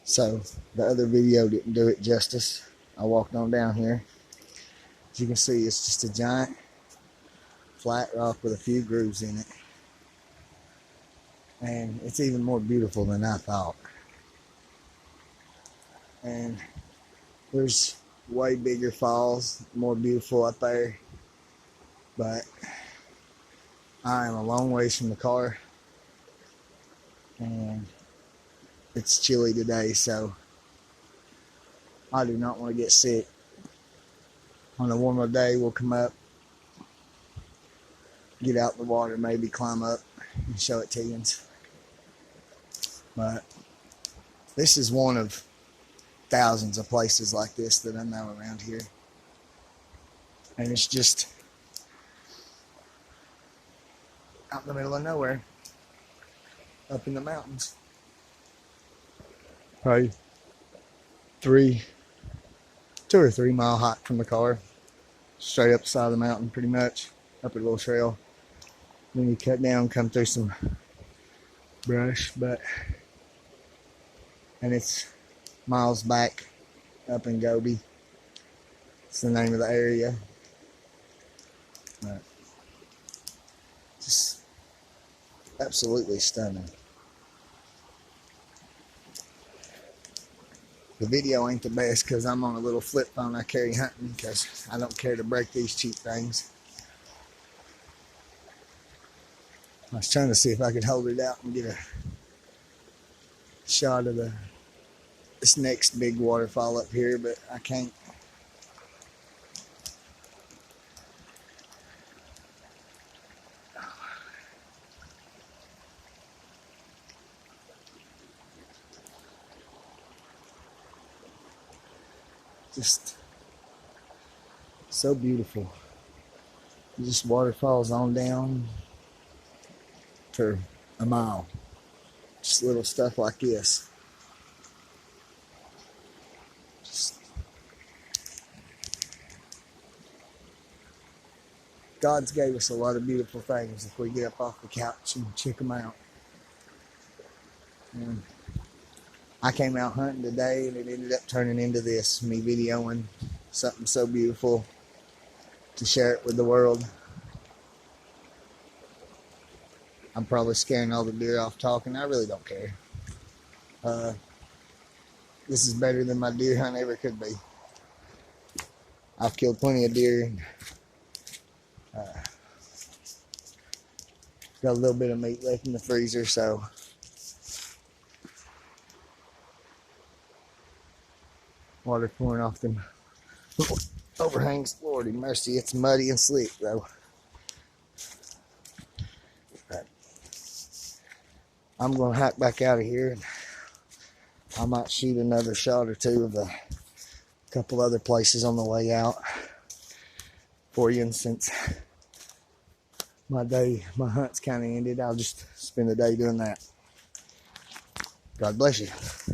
So the other video didn't do it justice. I walked on down here. As you can see, it's just a giant flat rock with a few grooves in it. And it's even more beautiful than I thought. And there's way bigger falls, more beautiful up there. But I am a long ways from the car. And it's chilly today, so I do not want to get sick. On a warmer day, we'll come up, get out in the water, maybe climb up and show it to you. But this is one of thousands of places like this that I know around here. And it's just out in the middle of nowhere, up in the mountains. Probably 2 or 3 mile hike from the car, straight up the side of the mountain, pretty much up a little trail. Then you cut down, come through some brush, and it's miles back up in Gobi. It's the name of the area. But just absolutely stunning. The video ain't the best because I'm on a little flip phone I carry hunting because I don't care to break these cheap things. I was trying to see if I could hold it out and get a shot of this next big waterfall up here, but I can't. Just so beautiful. Just waterfalls on down for a mile. Just little stuff like this. God's gave us a lot of beautiful things if we get up off the couch and check them out. And I came out hunting today and it ended up turning into this, me videoing something so beautiful to share it with the world. I'm probably scaring all the deer off talking. I really don't care. This is better than my deer hunt ever could be. I've killed plenty of deer. And, got a little bit of meat left in the freezer, so water pouring off them overhangs. Lordy mercy, it's muddy and slick though. But I'm gonna hike back out of here and I might shoot another shot or two of a couple other places on the way out for you. And since my hunt's kind of ended, I'll just spend the day doing that. God bless you.